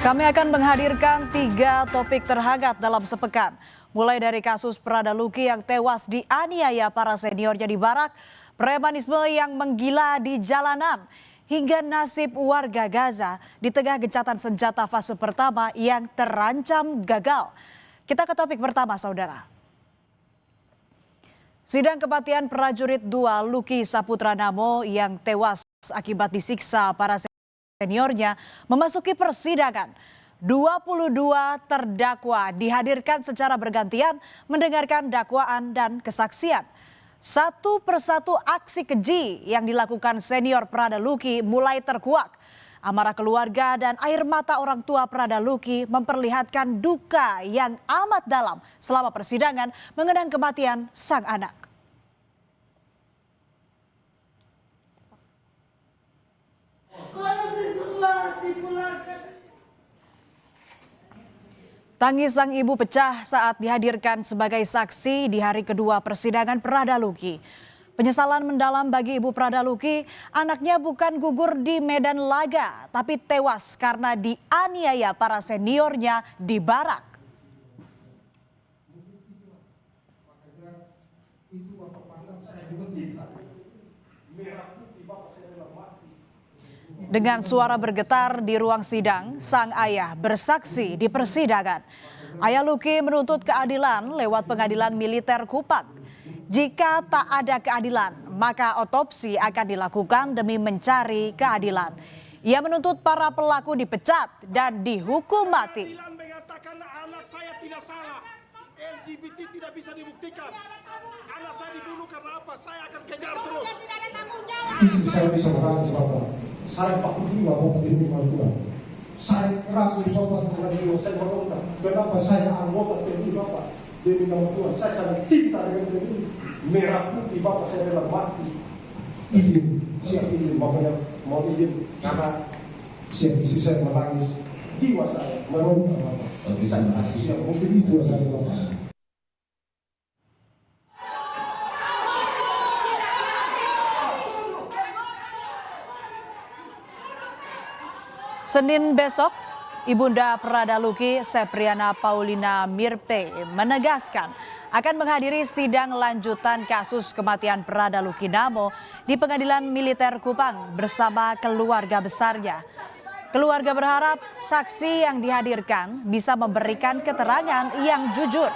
Kami akan menghadirkan 3 topik terhangat dalam sepekan. Mulai dari kasus Prada Luki yang tewas dianiaya para seniornya di barak, premanisme yang menggila di jalanan, hingga nasib warga Gaza di tengah gencatan senjata fase pertama yang terancam gagal. Kita ke topik pertama, saudara. Sidang kematian prajurit 2 Luki Saputra Namo yang tewas akibat disiksa para seniornya memasuki persidangan. 22 terdakwa dihadirkan secara bergantian mendengarkan dakwaan dan kesaksian. Satu persatu aksi keji yang dilakukan senior Prada Luki mulai terkuak. Amarah keluarga dan air mata orang tua Prada Luki memperlihatkan duka yang amat dalam selama persidangan mengenang kematian sang anak. Tangis sang ibu pecah saat dihadirkan sebagai saksi di hari kedua persidangan Prada Luki. Penyesalan mendalam bagi ibu Prada Luki, anaknya bukan gugur di medan laga, tapi tewas karena dianiaya para seniornya di barak. Dengan suara bergetar di ruang sidang, sang ayah bersaksi di persidangan. Ayah Luki menuntut keadilan lewat pengadilan militer Kupang. Jika tak ada keadilan, maka otopsi akan dilakukan demi mencari keadilan. Ia menuntut para pelaku dipecat dan dihukum mati. Mengatakan anak saya tidak salah, LGBT tidak bisa dibuktikan. Anak saya dibunuh karena apa? Saya akan kejar terus. Istri saya bisa menangis Bapak. Saya pakai jiwa Bapak ini Tuhan. Saya keras di Bapak dengan jiwa saya berontak. Kenapa saya anggota TNI Bapak? Demi nama Tuhan, saya sangat cinta dengan TNI. Merah putih Bapak saya rela mati. Izin, siap izin Bapak yang mau izin karena siap istri saya menangis. Jiwa saya merontak Bapak. Bisa menangis. Siap, mungkin itu saya Bapak. Senin besok, Ibunda Prada Luki Sepriana Paulina Mirpe menegaskan akan menghadiri sidang lanjutan kasus kematian Prada Luki Namo di Pengadilan Militer Kupang bersama keluarga besarnya. Keluarga berharap saksi yang dihadirkan bisa memberikan keterangan yang jujur.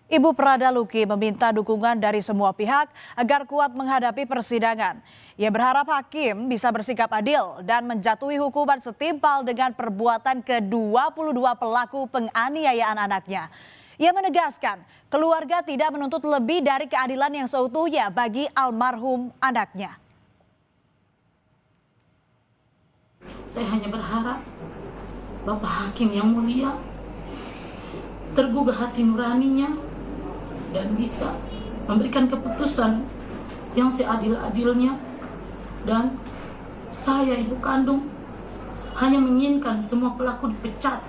Ibu Prada Luki meminta dukungan dari semua pihak agar kuat menghadapi persidangan. Ia berharap hakim bisa bersikap adil dan menjatuhi hukuman setimpal dengan perbuatan ke-22 pelaku penganiayaan anaknya. Ia menegaskan keluarga tidak menuntut lebih dari keadilan yang seutuhnya bagi almarhum anaknya. Saya hanya berharap Bapak Hakim yang mulia tergugah hati nuraninya dan bisa memberikan keputusan yang seadil-adilnya. Dan saya ibu kandung hanya menginginkan semua pelaku dipecat.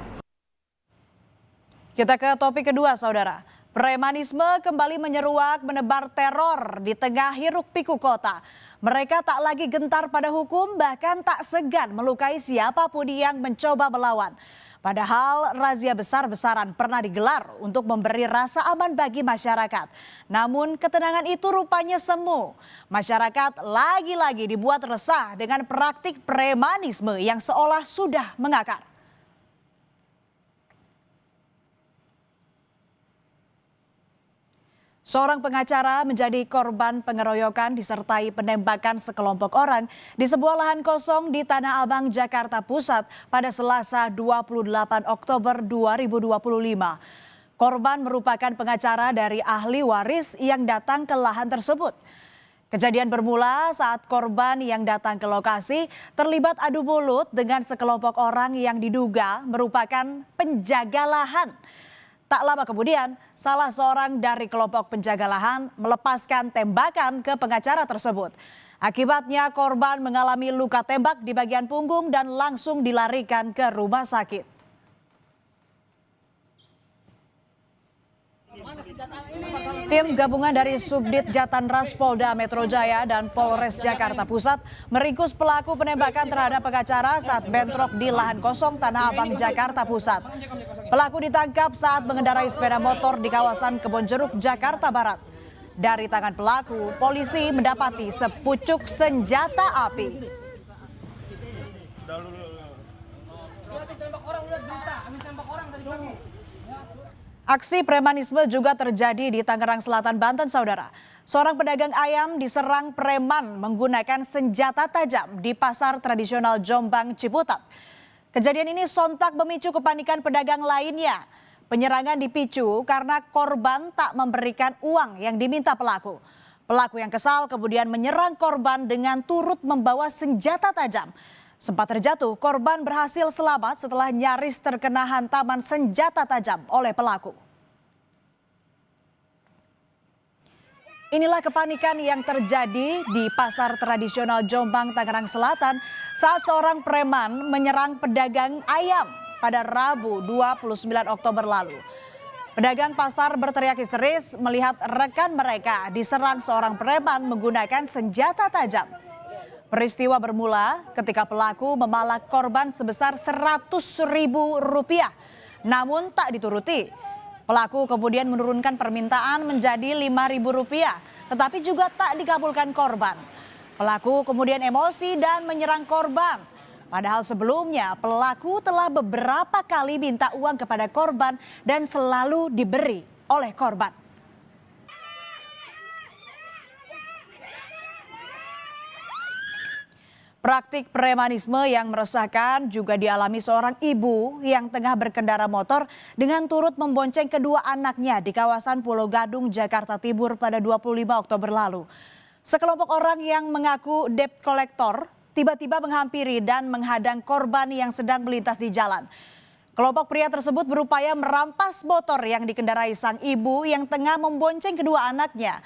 Kita ke topik kedua, saudara. Premanisme kembali menyeruak menebar teror di tengah hiruk-pikuk kota. Mereka tak lagi gentar pada hukum, bahkan tak segan melukai siapapun yang mencoba melawan. Padahal razia besar-besaran pernah digelar untuk memberi rasa aman bagi masyarakat. Namun ketenangan itu rupanya semu. Masyarakat lagi-lagi dibuat resah dengan praktik premanisme yang seolah sudah mengakar. Seorang pengacara menjadi korban pengeroyokan disertai penembakan sekelompok orang di sebuah lahan kosong di Tanah Abang, Jakarta Pusat pada Selasa 28 Oktober 2025. Korban merupakan pengacara dari ahli waris yang datang ke lahan tersebut. Kejadian bermula saat korban yang datang ke lokasi terlibat adu mulut dengan sekelompok orang yang diduga merupakan penjaga lahan. Tak lama kemudian, salah seorang dari kelompok penjaga lahan melepaskan tembakan ke pengacara tersebut. Akibatnya korban mengalami luka tembak di bagian punggung dan langsung dilarikan ke rumah sakit. Tim gabungan dari Subdit Jatanras Polda Metro Jaya dan Polres Jakarta Pusat meringkus pelaku penembakan terhadap pengacara saat bentrok di lahan kosong Tanah Abang, Jakarta Pusat. Pelaku ditangkap saat mengendarai sepeda motor di kawasan Kebonjeruk, Jakarta Barat. Dari tangan pelaku, polisi mendapati sepucuk senjata api. Aksi premanisme juga terjadi di Tangerang Selatan, Banten, saudara. Seorang pedagang ayam diserang preman menggunakan senjata tajam di pasar tradisional Jombang, Ciputat. Kejadian ini sontak memicu kepanikan pedagang lainnya. Penyerangan dipicu karena korban tak memberikan uang yang diminta pelaku. Pelaku yang kesal kemudian menyerang korban dengan turut membawa senjata tajam. Sempat terjatuh, korban berhasil selamat setelah nyaris terkena hantaman senjata tajam oleh pelaku. Inilah kepanikan yang terjadi di pasar tradisional Jombang, Tangerang Selatan saat seorang preman menyerang pedagang ayam pada Rabu 29 Oktober lalu. Pedagang pasar berteriak histeris melihat rekan mereka diserang seorang preman menggunakan senjata tajam. Peristiwa bermula ketika pelaku memalak korban sebesar Rp100.000, namun tak dituruti. Pelaku kemudian menurunkan permintaan menjadi Rp5.000, tetapi juga tak dikabulkan korban. Pelaku kemudian emosi dan menyerang korban. Padahal sebelumnya pelaku telah beberapa kali minta uang kepada korban dan selalu diberi oleh korban. Praktik premanisme yang meresahkan juga dialami seorang ibu yang tengah berkendara motor dengan turut membonceng kedua anaknya di kawasan Pulau Gadung, Jakarta Timur pada 25 Oktober lalu. Sekelompok orang yang mengaku debt collector tiba-tiba menghampiri dan menghadang korban yang sedang melintas di jalan. Kelompok pria tersebut berupaya merampas motor yang dikendarai sang ibu yang tengah membonceng kedua anaknya.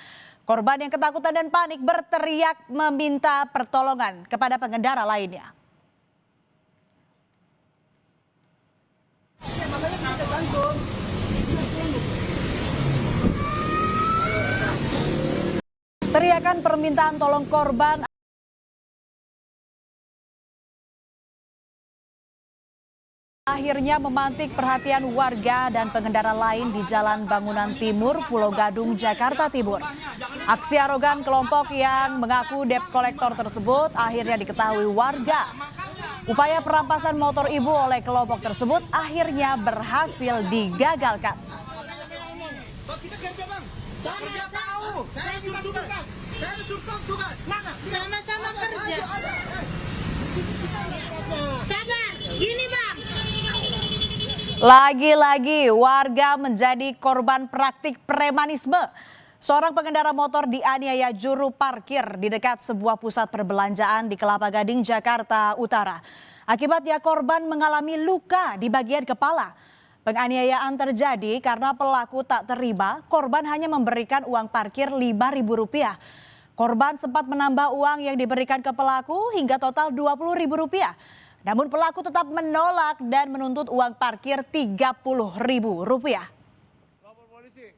Korban yang ketakutan dan panik berteriak meminta pertolongan kepada pengendara lainnya. Teriakan permintaan tolong korban akhirnya memantik perhatian warga dan pengendara lain di Jalan Bangunan Timur, Pulau Gadung, Jakarta Timur. Aksi arogan kelompok yang mengaku debt collector tersebut akhirnya diketahui warga. Upaya perampasan motor ibu oleh kelompok tersebut akhirnya berhasil digagalkan. Sama-sama kerja. Sabar, gini bang. Lagi-lagi warga menjadi korban praktik premanisme. Seorang pengendara motor dianiaya juru parkir di dekat sebuah pusat perbelanjaan di Kelapa Gading, Jakarta Utara. Akibatnya korban mengalami luka di bagian kepala. Penganiayaan terjadi karena pelaku tak terima korban hanya memberikan uang parkir Rp5.000. Korban sempat menambah uang yang diberikan ke pelaku hingga total Rp20.000. Namun pelaku tetap menolak dan menuntut uang parkir Rp30.000. Lapor polisi.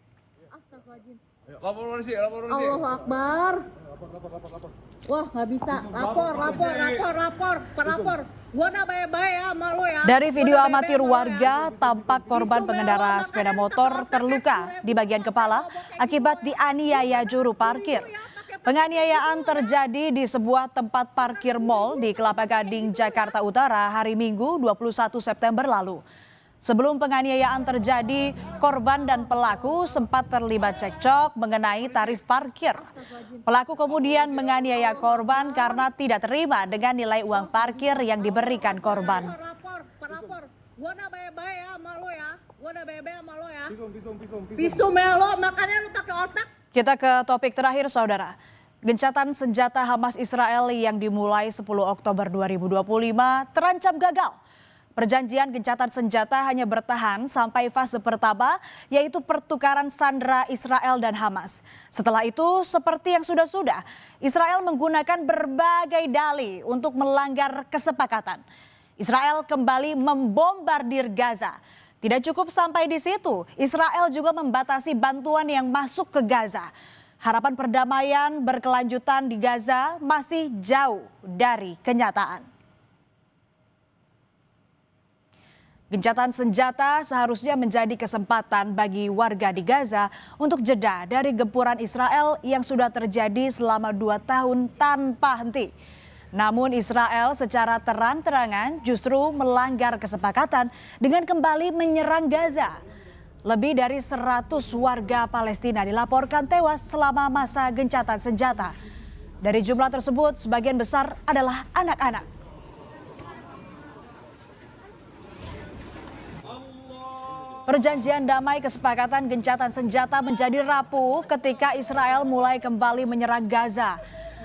Astagfirullahaladzim. Lapor polisi, lapor polisi. Allahu Akbar. Wah nggak bisa. Lapor. Gua nak baik-baik ya sama lo ya. Dari video amatir warga, tampak korban pengendara sepeda motor terluka di bagian kepala akibat dianiaya juru parkir. Penganiayaan terjadi di sebuah tempat parkir mal di Kelapa Gading, Jakarta Utara hari Minggu 21 September lalu. Sebelum penganiayaan terjadi, korban dan pelaku sempat terlibat cekcok mengenai tarif parkir. Pelaku kemudian menganiaya korban karena tidak terima dengan nilai uang parkir yang diberikan korban. Lapor. Gua nak baik-baik ya sama lo ya. Pisum ya lo, makanya lo pakai otak. Kita ke topik terakhir, saudara. Gencatan senjata Hamas Israel yang dimulai 10 Oktober 2025 terancam gagal. Perjanjian gencatan senjata hanya bertahan sampai fase pertama, yaitu pertukaran sandera Israel dan Hamas. Setelah itu, seperti yang sudah-sudah, Israel menggunakan berbagai dalih untuk melanggar kesepakatan. Israel kembali membombardir Gaza. Tidak cukup sampai di situ, Israel juga membatasi bantuan yang masuk ke Gaza. Harapan perdamaian berkelanjutan di Gaza masih jauh dari kenyataan. Gencatan senjata seharusnya menjadi kesempatan bagi warga di Gaza untuk jeda dari gempuran Israel yang sudah terjadi selama 2 tahun tanpa henti. Namun Israel secara terang-terangan justru melanggar kesepakatan dengan kembali menyerang Gaza. Lebih dari 100 warga Palestina dilaporkan tewas selama masa gencatan senjata. Dari jumlah tersebut, sebagian besar adalah anak-anak. Perjanjian damai kesepakatan gencatan senjata menjadi rapuh ketika Israel mulai kembali menyerang Gaza.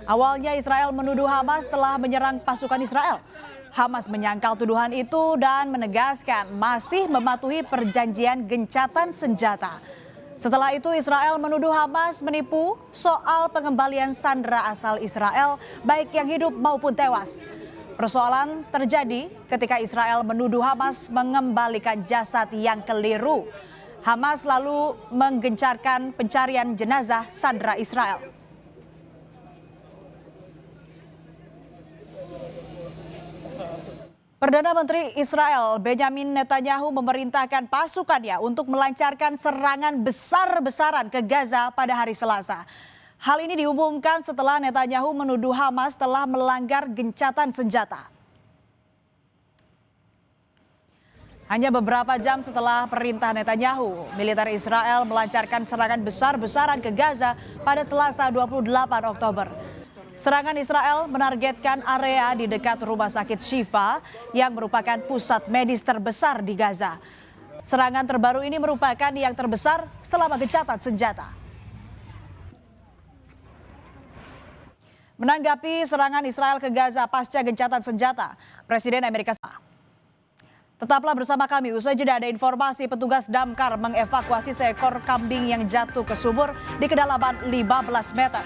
Awalnya Israel menuduh Hamas telah menyerang pasukan Israel. Hamas menyangkal tuduhan itu dan menegaskan masih mematuhi perjanjian gencatan senjata. Setelah itu Israel menuduh Hamas menipu soal pengembalian sandera asal Israel baik yang hidup maupun tewas. Persoalan terjadi ketika Israel menuduh Hamas mengembalikan jasad yang keliru. Hamas lalu menggencarkan pencarian jenazah sandera Israel. Perdana Menteri Israel Benjamin Netanyahu memerintahkan pasukannya untuk melancarkan serangan besar-besaran ke Gaza pada hari Selasa. Hal ini diumumkan setelah Netanyahu menuduh Hamas telah melanggar gencatan senjata. Hanya beberapa jam setelah perintah Netanyahu, militer Israel melancarkan serangan besar-besaran ke Gaza pada Selasa 28 Oktober. Serangan Israel menargetkan area di dekat rumah sakit Shifa yang merupakan pusat medis terbesar di Gaza. Serangan terbaru ini merupakan yang terbesar selama gencatan senjata. Menanggapi serangan Israel ke Gaza pasca gencatan senjata, Presiden Amerika Serikat. Tetaplah bersama kami, usai jeda ada informasi petugas damkar mengevakuasi seekor kambing yang jatuh ke sumur di kedalaman 15 meter.